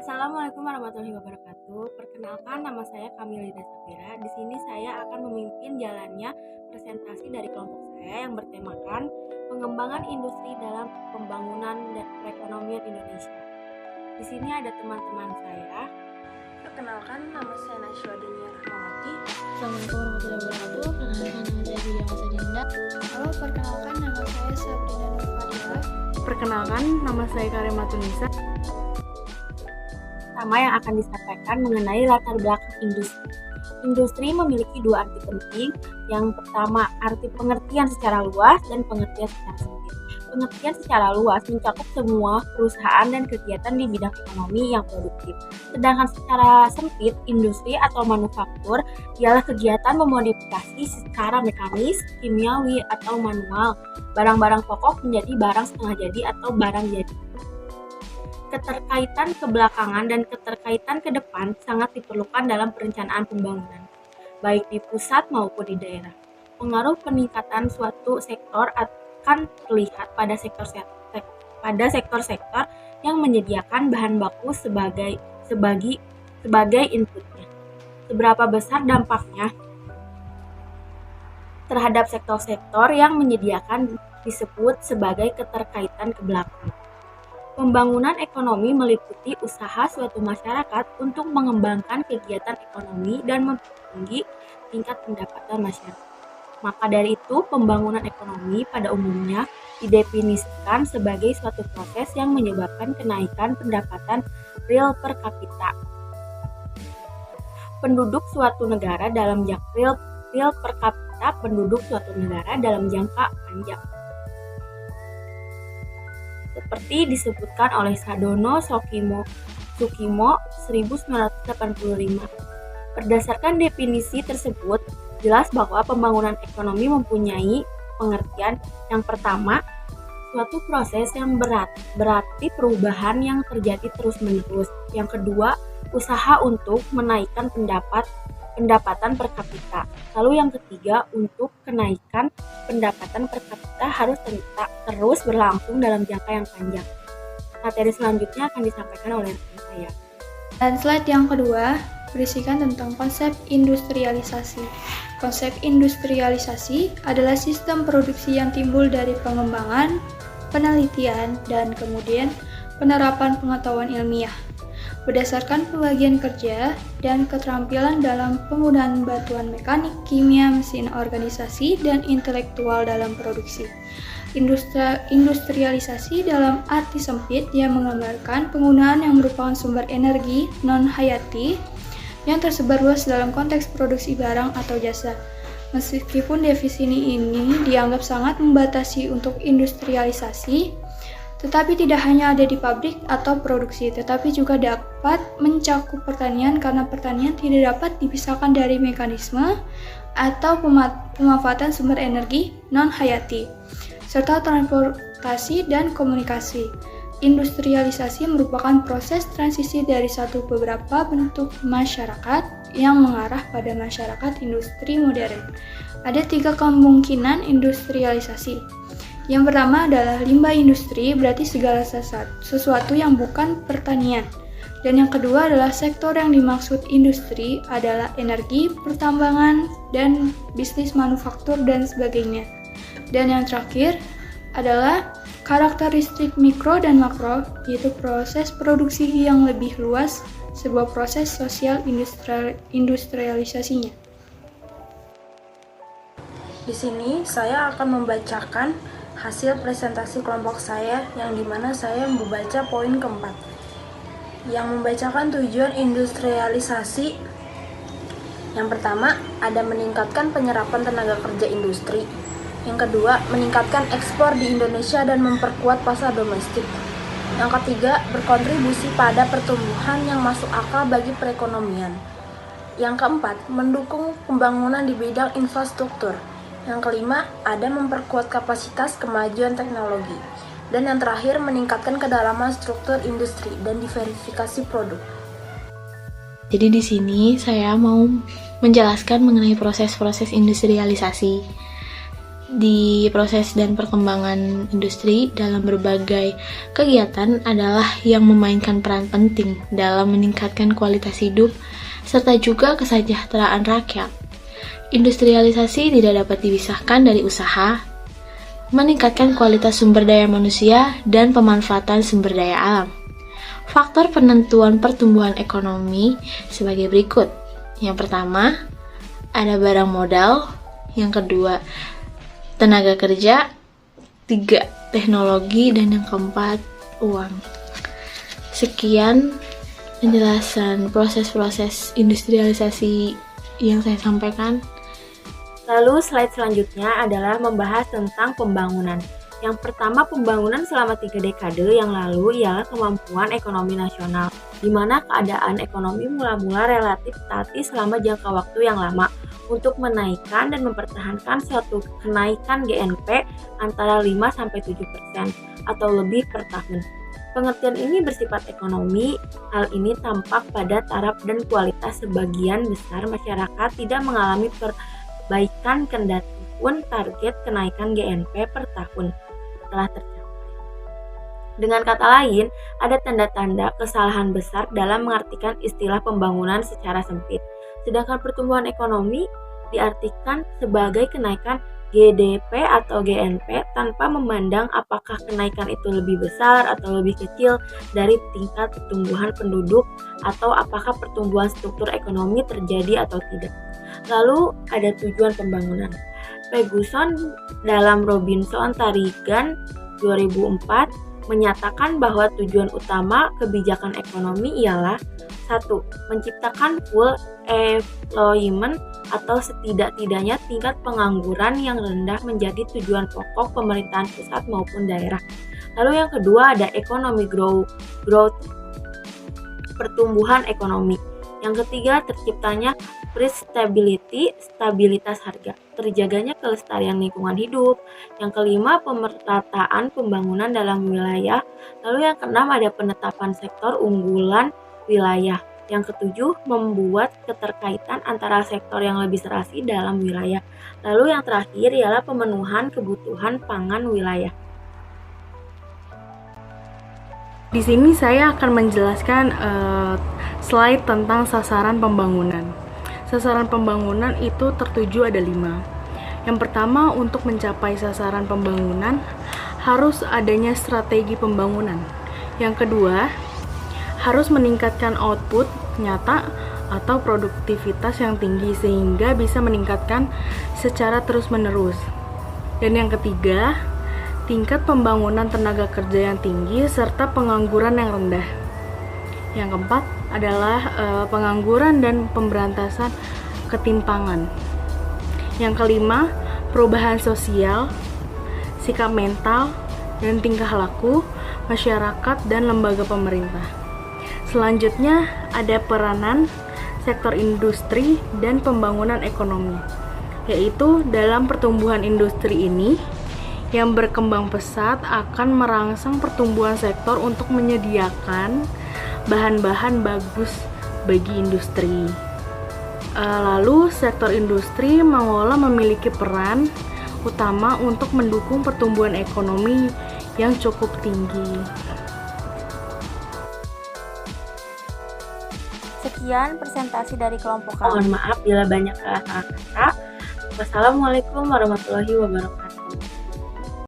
Assalamualaikum warahmatullahi wabarakatuh. Perkenalkan, nama saya Kamilida Safira. Di sini saya akan memimpin jalannya presentasi dari kelompok saya yang bertemakan pengembangan industri dalam pembangunan dan perekonomian Indonesia. Di sini ada teman-teman saya. Perkenalkan, nama saya Najwa Denia Rahmawati. Assalamualaikum warahmatullahi wabarakatuh. Perkenalkan, nama saya Julia Masadinda. Halo, perkenalkan nama saya Sabrina Nur Fadila. Perkenalkan, nama saya Karema Tunisa. Pertama yang akan disampaikan mengenai latar belakang industri. Industri memiliki dua arti penting. Yang pertama, arti pengertian secara luas dan pengertian secara sempit. Pengertian secara luas mencakup semua perusahaan dan kegiatan di bidang ekonomi yang produktif. Sedangkan secara sempit, industri atau manufaktur ialah kegiatan memodifikasi secara mekanis, kimiawi, atau manual barang-barang pokok menjadi barang setengah jadi atau barang jadi. Keterkaitan kebelakangan dan keterkaitan ke depan sangat diperlukan dalam perencanaan pembangunan, baik di pusat maupun di daerah. Pengaruh peningkatan suatu sektor akan terlihat pada sektor-sektor yang menyediakan bahan baku sebagai inputnya. Seberapa besar dampaknya terhadap sektor-sektor yang menyediakan disebut sebagai keterkaitan ke belakang. Pembangunan ekonomi meliputi usaha suatu masyarakat untuk mengembangkan kegiatan ekonomi dan mempertinggi tingkat pendapatan masyarakat. Maka dari itu, pembangunan ekonomi pada umumnya didefinisikan sebagai suatu proses yang menyebabkan kenaikan pendapatan real per kapita penduduk suatu negara dalam real per kapita penduduk suatu negara dalam jangka panjang. Seperti disebutkan oleh Sadono Sukimo 1985. Berdasarkan definisi tersebut, jelas bahwa pembangunan ekonomi mempunyai pengertian yang pertama, suatu proses yang berarti perubahan yang terjadi terus-menerus. Yang kedua, usaha untuk menaikkan pendapatan per kapita. Lalu yang ketiga, untuk kenaikan pendapatan per kapita harus terus berlangsung dalam jangka yang panjang. Materi selanjutnya akan disampaikan oleh rekan saya. Dan slide yang kedua berisikan tentang konsep industrialisasi. Konsep industrialisasi adalah sistem produksi yang timbul dari pengembangan, penelitian, dan kemudian penerapan pengetahuan ilmiah. Berdasarkan pembagian kerja dan keterampilan dalam penggunaan bantuan mekanik, kimia, mesin, organisasi, dan intelektual dalam produksi. Industrialisasi dalam arti sempit yang menggambarkan penggunaan yang merupakan sumber energi non-hayati yang tersebar luas dalam konteks produksi barang atau jasa. Meskipun definisi ini dianggap sangat membatasi untuk industrialisasi, tetapi tidak hanya ada di pabrik atau produksi, tetapi juga dapat mencakup pertanian karena pertanian tidak dapat dipisahkan dari mekanisme atau pemanfaatan sumber energi non-hayati, serta transportasi dan komunikasi. Industrialisasi merupakan proses transisi dari beberapa bentuk masyarakat yang mengarah pada masyarakat industri modern. Ada 3 kemungkinan industrialisasi. Yang pertama adalah limbah industri, berarti segala sesuatu yang bukan pertanian. Dan yang kedua adalah sektor yang dimaksud industri adalah energi, pertambangan, dan bisnis manufaktur dan sebagainya. Dan yang terakhir adalah karakteristik mikro dan makro, yaitu proses produksi yang lebih luas, sebuah proses sosial industrialisasinya. Di sini saya akan membacakan hasil presentasi kelompok saya yang dimana saya membaca poin keempat yang membacakan tujuan industrialisasi. Yang pertama, ada meningkatkan penyerapan tenaga kerja industri. Yang kedua, meningkatkan ekspor di Indonesia dan memperkuat pasar domestik. Yang ketiga, berkontribusi pada pertumbuhan yang masuk akal bagi perekonomian. Yang keempat, mendukung pembangunan di bidang infrastruktur. Yang kelima, ada memperkuat kapasitas kemajuan teknologi. Dan yang terakhir, meningkatkan kedalaman struktur industri dan diversifikasi produk. Jadi di sini saya mau menjelaskan mengenai proses-proses industrialisasi. di proses dan perkembangan industri dalam berbagai kegiatan adalah yang memainkan peran penting dalam meningkatkan kualitas hidup serta juga kesejahteraan rakyat. Industrialisasi tidak dapat dipisahkan dari usaha, meningkatkan kualitas sumber daya manusia dan pemanfaatan sumber daya alam. Faktor penentuan pertumbuhan ekonomi sebagai berikut. Yang pertama, ada barang modal. Yang kedua, tenaga kerja. 3, teknologi. Dan yang keempat, uang. Sekian penjelasan proses-proses industrialisasi yang saya sampaikan. Lalu slide selanjutnya adalah membahas tentang pembangunan. Yang pertama, pembangunan selama 3 dekade yang lalu ialah kemampuan ekonomi nasional, di mana keadaan ekonomi mula-mula relatif statis selama jangka waktu yang lama untuk menaikkan dan mempertahankan suatu kenaikan GNP antara 5-7% atau lebih per tahun. Pengertian ini bersifat ekonomi. Hal ini tampak pada taraf dan kualitas sebagian besar masyarakat tidak mengalami perbaikan kendati pun target kenaikan GNP per tahun telah tercapai. Dengan kata lain, ada tanda-tanda kesalahan besar dalam mengartikan istilah pembangunan secara sempit. Sedangkan pertumbuhan ekonomi diartikan sebagai kenaikan GDP atau GNP tanpa memandang apakah kenaikan itu lebih besar atau lebih kecil dari tingkat pertumbuhan penduduk atau apakah pertumbuhan struktur ekonomi terjadi atau tidak. Lalu ada tujuan pembangunan. Ferguson dalam Robinson Tarigan 2004 menyatakan bahwa tujuan utama kebijakan ekonomi ialah 1. Menciptakan full employment atau setidak-tidaknya tingkat pengangguran yang rendah menjadi tujuan pokok pemerintahan pusat maupun daerah. Lalu yang kedua ada economic growth, pertumbuhan ekonomi. Yang ketiga, terciptanya price stability, stabilitas harga, terjaganya kelestarian lingkungan hidup. Yang kelima, pemerataan pembangunan dalam wilayah. Lalu yang keenam ada penetapan sektor unggulan wilayah. Yang ketujuh, membuat keterkaitan antara sektor yang lebih serasi dalam wilayah. Lalu yang terakhir ialah pemenuhan kebutuhan pangan wilayah. Di sini saya akan menjelaskan slide tentang sasaran pembangunan. Sasaran pembangunan itu tertuju ada 5. Yang pertama, untuk mencapai sasaran pembangunan harus adanya strategi pembangunan. Yang kedua, harus meningkatkan output nyata atau produktivitas yang tinggi sehingga bisa meningkatkan secara terus-menerus. Dan yang ketiga, tingkat pembangunan tenaga kerja yang tinggi serta pengangguran yang rendah. Yang keempat adalah pengangguran dan pemberantasan ketimpangan. Yang kelima, perubahan sosial, sikap mental, dan tingkah laku masyarakat dan lembaga pemerintah. Selanjutnya ada peranan sektor industri dan pembangunan ekonomi, yaitu dalam pertumbuhan industri ini yang berkembang pesat akan merangsang pertumbuhan sektor untuk menyediakan bahan-bahan bagus bagi industri. Lalu sektor industri mengolah memiliki peran utama untuk mendukung pertumbuhan ekonomi yang cukup tinggi. Sekian presentasi dari kelompok kami. Mohon maaf bila banyak salah kata. Wassalamualaikum warahmatullahi wabarakatuh.